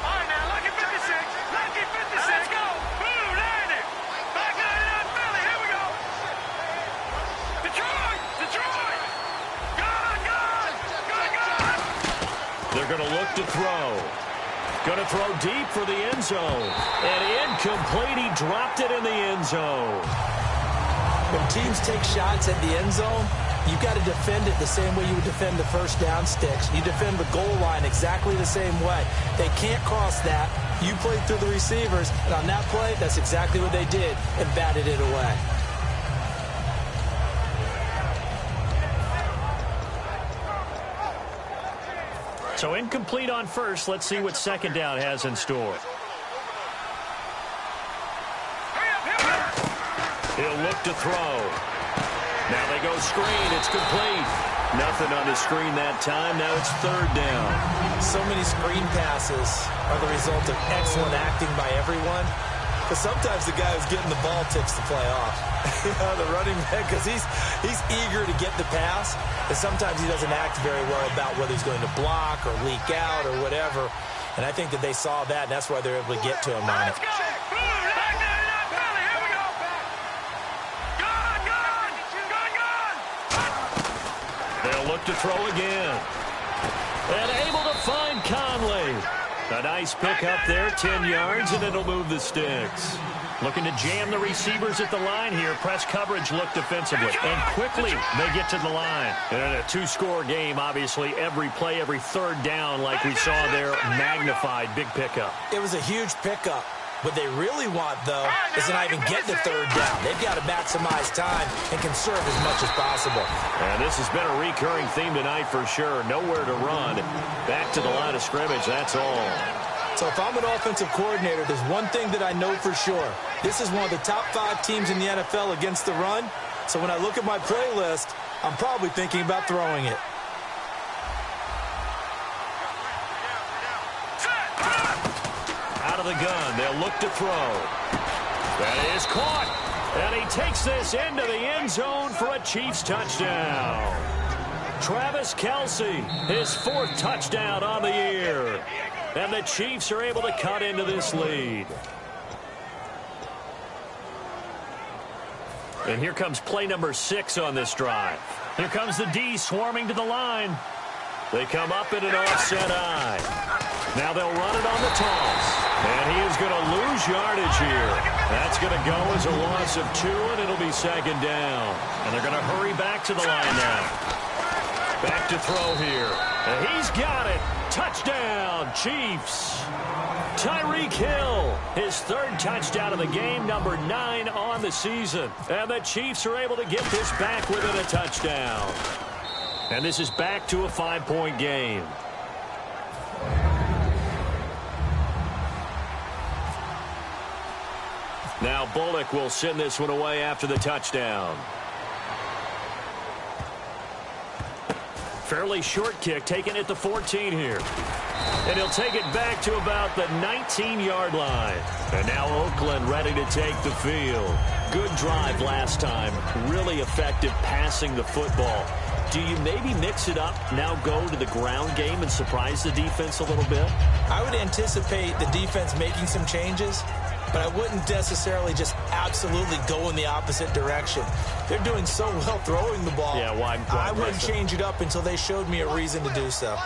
All right, now, lucky 56. Lucky 56. Let's go. Boom, there it is. Back 99 Philly. Here we go. Detroit. Detroit. Gun, gun. Gun, gun. They're going to look to throw. Going to throw deep for the end zone. And incomplete. He dropped it in the end zone. When teams take shots at the end zone, you've got to defend it the same way you would defend the first down sticks. You defend the goal line exactly the same way. They can't cross that. You played through the receivers, and on that play, that's exactly what they did and batted it away. So incomplete on first. Let's see what second down has in store. He'll look to throw. Now they go screen. It's complete. Nothing on the screen that time. Now it's third down. So many screen passes are the result of excellent acting by everyone. But sometimes the guy who's getting the ball tips the play off. The running back, because he's eager to get the pass. And sometimes he doesn't act very well about whether he's going to block or leak out or whatever. And I think that they saw that, and that's why they're able to get to him on it. Look to throw again. And able to find Conley. A nice pick up there, 10 yards, and it'll move the sticks. Looking to jam the receivers at the line here. Press coverage look defensively. And quickly they get to the line. And a two-score game, obviously, every play, every third down, like we saw there, magnified. Big pickup. It was a huge pickup. What they really want, though, is to not even get the third down. They've got to maximize time and conserve as much as possible. And this has been a recurring theme tonight for sure. Nowhere to run. Back to the line of scrimmage, that's all. So if I'm an offensive coordinator, there's one thing that I know for sure. This is one of the top 5 teams in the NFL against the run. So when I look at my play list, I'm probably thinking about throwing it. Of the gun, they'll look to throw. That is caught, and he takes this into the end zone for a Chiefs touchdown. Travis Kelce, his 4th touchdown on the year, and the Chiefs are able to cut into this lead. And here comes play number 6 on this drive. Here comes the D swarming to the line. They come up in an offset eye. Now they'll run it on the toss. And he is going to lose yardage here. That's going to go as a loss of 2, and it'll be second down. And they're going to hurry back to the line now. Back to throw here. And he's got it. Touchdown, Chiefs. Tyreek Hill, his 3rd touchdown of the game, number 9 on the season. And the Chiefs are able to get this back within a touchdown. And this is back to a 5-point game. Now Bullock will send this one away after the touchdown. Fairly short kick, taken at the 14 here. And he'll take it back to about the 19-yard line. And now Oakland ready to take the field. Good drive last time. Really effective passing the football. Do you maybe mix it up, now go to the ground game and surprise the defense a little bit? I would anticipate the defense making some changes, but I wouldn't necessarily just absolutely go in the opposite direction. They're doing so well throwing the ball. Yeah, why I wouldn't change it up until they showed me a reason to do so.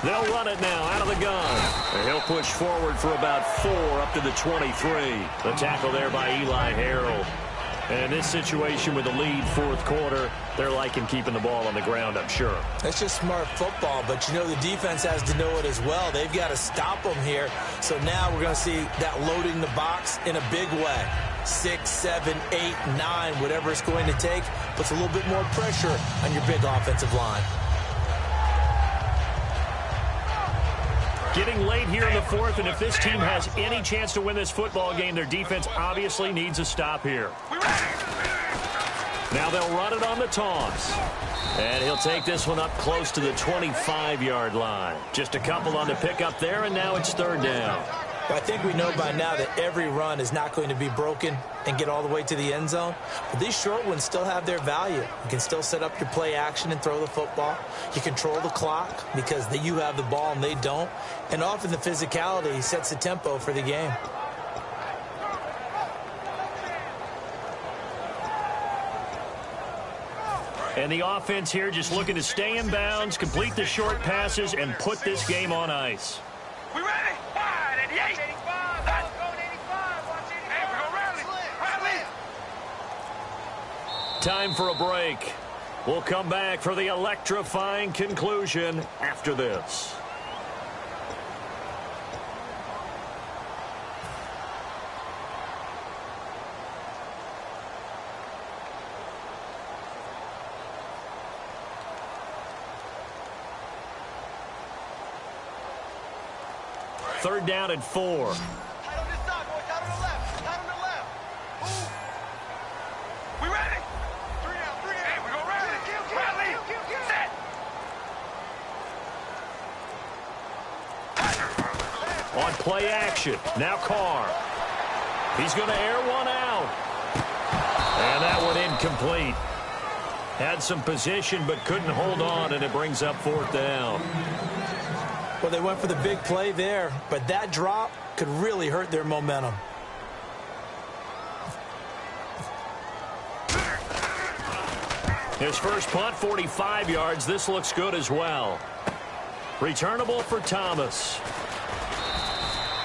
They'll run it now out of the gun. And he'll push forward for about 4 up to the 23. The tackle there by Eli Harold. And in this situation with the lead 4th quarter, they're liking keeping the ball on the ground, I'm sure. That's just smart football, but you know the defense has to know it as well. They've got to stop them here. So now we're going to see that loading the box in a big way. 6, 7, 8, 9, whatever it's going to take, puts a little bit more pressure on your big offensive line. Getting late here in the 4th, and if this team has any chance to win this football game, their defense obviously needs a stop here. Now they'll run it on the toss. And he'll take this one up close to the 25-yard line. Just a couple on the pickup there, and now it's third down. I think we know by now that every run is not going to be broken and get all the way to the end zone. But these short ones still have their value. You can still set up your play action and throw the football. You control the clock because you have the ball and they don't. And often the physicality sets the tempo for the game. And the offense here just looking to stay in bounds, complete the short passes, and put this game on ice. We ready? Wide, 88. 85. Going 85. Watch 85. Hey, we're going to rally. Time for a break. We'll come back for the electrifying conclusion after this. Third down and 4. Tight on this side, boy. Tight on the left. Tight on the left. Move. We ready? 3 down. Hey, we go rally. Set. On play action. Now Carr. He's going to air one out. And that one incomplete. Had some position but couldn't hold on, and it brings up fourth down. Well, they went for the big play there, but that drop could really hurt their momentum. His first punt, 45 yards. This looks good as well. Returnable for Thomas.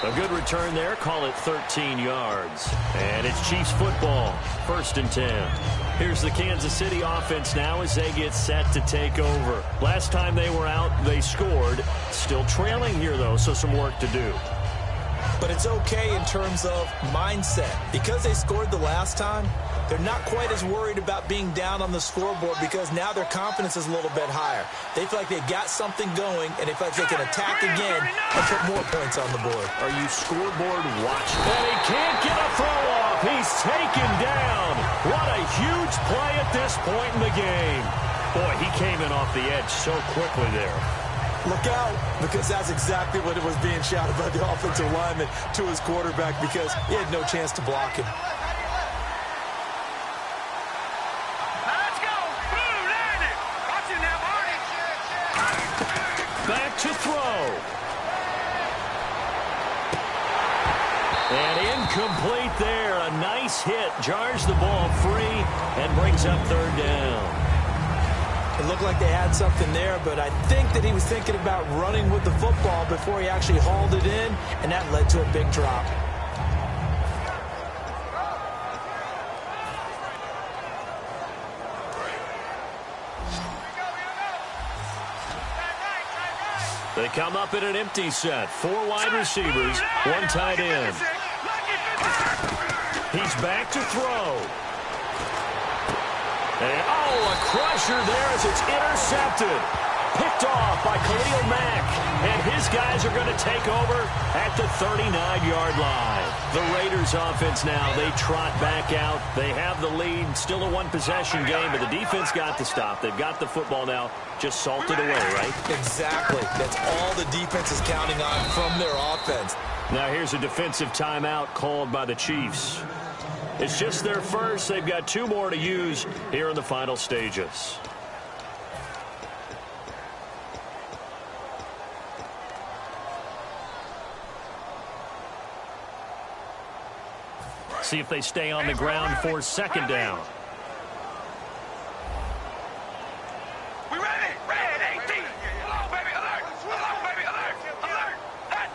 A good return there. Call it 13 yards. And it's Chiefs football. First and 10. Here's the Kansas City offense now as they get set to take over. Last time they were out, they scored. Still trailing here, though, so some work to do. But it's okay in terms of mindset. Because they scored the last time, they're not quite as worried about being down on the scoreboard because now their confidence is a little bit higher. They feel like they've got something going, and they feel like they can attack again and put more points on the board. Are you scoreboard watching? And he can't get a throw off. He's taken down. What a huge play at this point in the game. Boy, he came in off the edge so quickly there. Look out, because that's exactly what it was being shouted by the offensive lineman to his quarterback because he had no chance to block him. Back to throw. And incomplete there. A nice hit. Jars the ball free and brings up third down. It looked like they had something there, but I think that he was thinking about running with the football before he actually hauled it in, and that led to a big drop. They come up in an empty set. 4 wide receivers, 1 tight end. He's back to throw. And, a crusher there as it's intercepted. Picked off by Khalil Mack. And his guys are going to take over at the 39-yard line. The Raiders offense now, they trot back out. They have the lead. Still a one-possession game, but the defense got the stop. They've got the football now. Just salted away, right? Exactly. That's all the defense is counting on from their offense. Now here's a defensive timeout called by the Chiefs. It's just their first. They've got 2 more to use here in the final stages. See if they stay on the ground for second down. We ready? Ready, 18. Hello, baby, alert. Hello, baby, alert. Alert. Hut.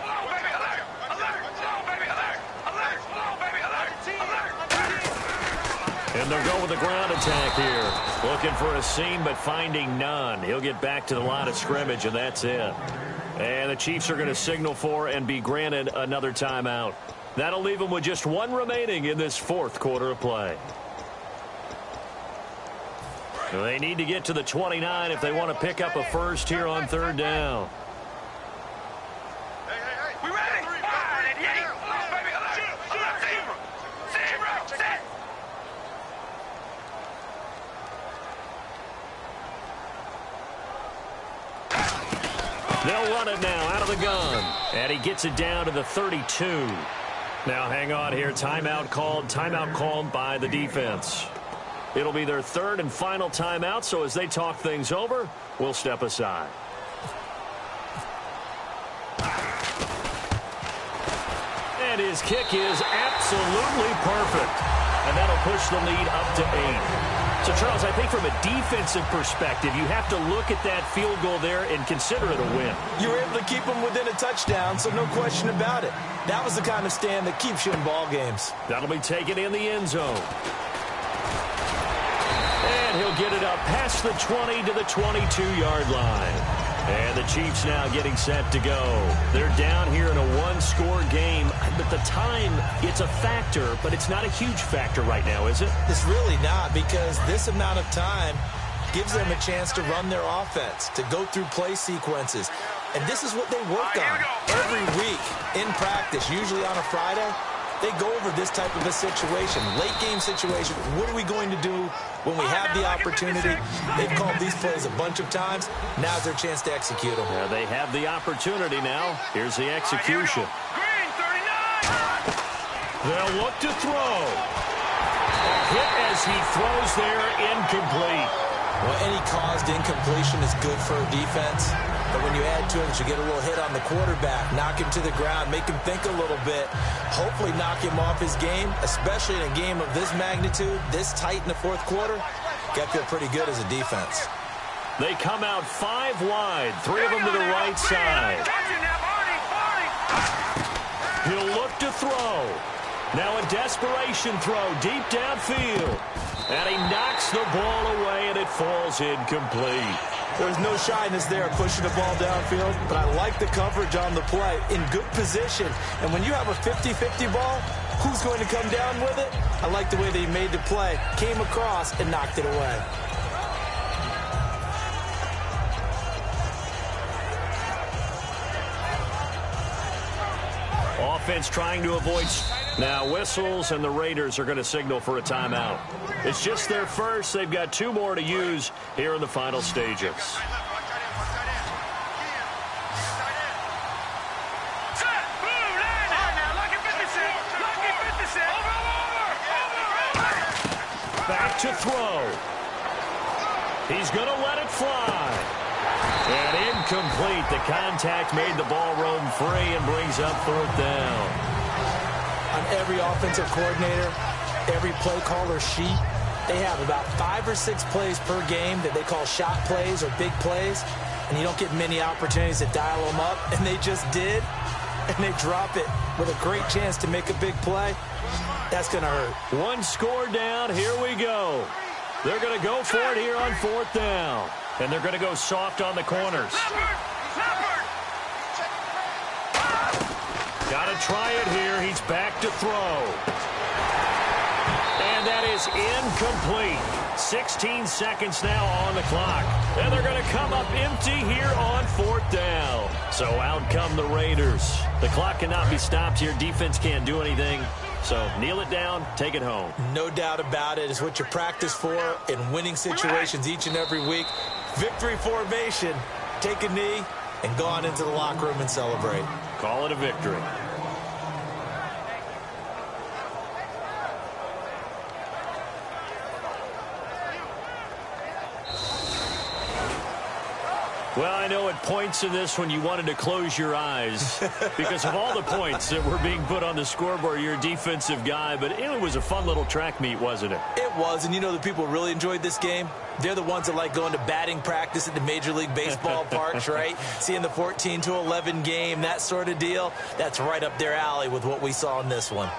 Hello, baby, alert. Alert. Hello, baby, alert. Alert. Hello, baby, alert. Alert. And they'll go with the ground attack here. Looking for a seam, but finding none. He'll get back to the line of scrimmage, and that's it. And the Chiefs are going to signal for and be granted another timeout. That'll leave them with just 1 remaining in this 4th quarter of play. They need to get to the 29 if they want to pick up a first here on third down. We ready? Wide, 88. Hello, baby, alert. Alert, zero. Set. They'll run it now out of the gun. And he gets it down to the 32. Now hang on here. Timeout called by the defense. It'll be their third and final timeout, so as they talk things over, we'll step aside. And his kick is absolutely perfect. And that'll push the lead up to 8. So, Charles, I think from a defensive perspective, you have to look at that field goal there and consider it a win. You were able to keep them within a touchdown, so no question about it. That was the kind of stand that keeps you in ball games. That'll be taken in the end zone. And he'll get it up past the 20 to the 22-yard line. And the Chiefs now getting set to go. They're down here in a one-score game, but the time, it's a factor, but it's not a huge factor right now, is it? It's really not, because this amount of time gives them a chance to run their offense, to go through play sequences. And this is what they work on every week in practice, usually on a Friday. They go over this type of a situation, late-game situation. What are we going to do when we have the opportunity? They've called these plays a bunch of times. Now's their chance to execute them. Yeah, they have the opportunity now. Here's the execution. They'll look to throw. A hit as he throws there, incomplete. Well, any caused incompletion is good for a defense. But when you add to it, you get a little hit on the quarterback, knock him to the ground, make him think a little bit, hopefully knock him off his game, especially in a game of this magnitude, this tight in the fourth quarter. Got to feel pretty good as a defense. They come out 5 wide, 3 of them to the right side. He'll look to throw. Now a desperation throw deep downfield. And he knocks the ball away, and it falls incomplete. There's no shyness there pushing the ball downfield, but I like the coverage on the play. In good position. And when you have a 50-50 ball, who's going to come down with it? I like the way that he made the play, came across, and knocked it away. Offense trying to avoid now whistles, and the Raiders are going to signal for a timeout. It's just their first. They've got 2 more to use here in the final stages. Back to throw. He's going to let it fly. And incomplete. The contact made the ball roam free and brings up 4th down. On every offensive coordinator, every play caller sheet, they have about 5 or 6 plays per game that they call shot plays or big plays, and you don't get many opportunities to dial them up, and they just did, and they drop it with a great chance to make a big play. That's going to hurt. 1 score down. Here we go. They're going to go for it here on 4th down, and they're going to go soft on the corners. Got to try it here. He's back to throw. And that is incomplete. 16 seconds now on the clock. And they're going to come up empty here on 4th down. So out come the Raiders. The clock cannot be stopped here. Defense can't do anything. So kneel it down, take it home. No doubt about it. It's what you practice for in winning situations each and every week. Victory formation. Take a knee and go on into the locker room and celebrate. Call it a victory. Well, I know at points in this when you wanted to close your eyes because of all the points that were being put on the scoreboard. You're a defensive guy, but it was a fun little track meet, wasn't it? It was, and you know the people really enjoyed this game? They're the ones that like going to batting practice at the Major League Baseball parks, right? Seeing the 14-11 game, that sort of deal. That's right up their alley with what we saw in this one.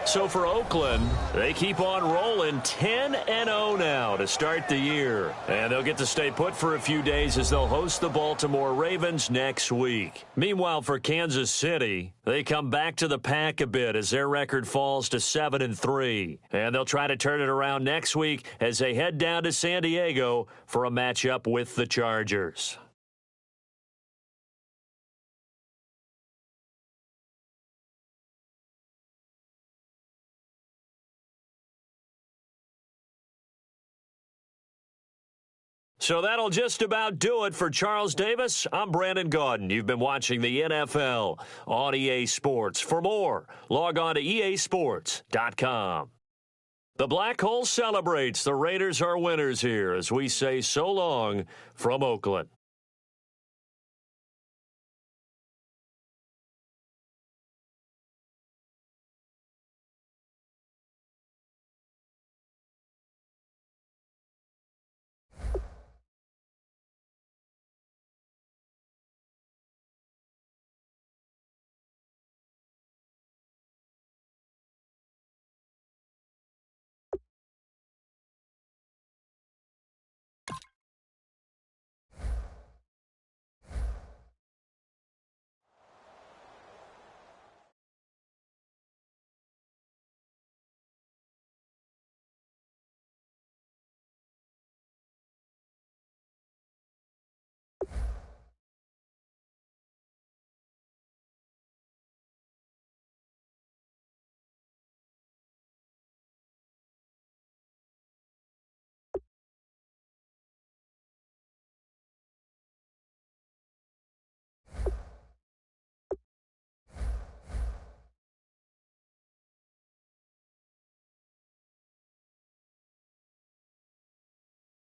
So for Oakland, they keep on rolling 10-0 now to start the year. And they'll get to stay put for a few days as they'll host the Baltimore Ravens next week. Meanwhile, for Kansas City, they come back to the pack a bit as their record falls to 7-3. And they'll try to turn it around next week as they head down to San Diego for a matchup with the Chargers. So that'll just about do it for Charles Davis. I'm Brandon Gaudin. You've been watching the NFL on EA Sports. For more, log on to easports.com. The Black Hole celebrates. The Raiders are winners here as we say so long from Oakland.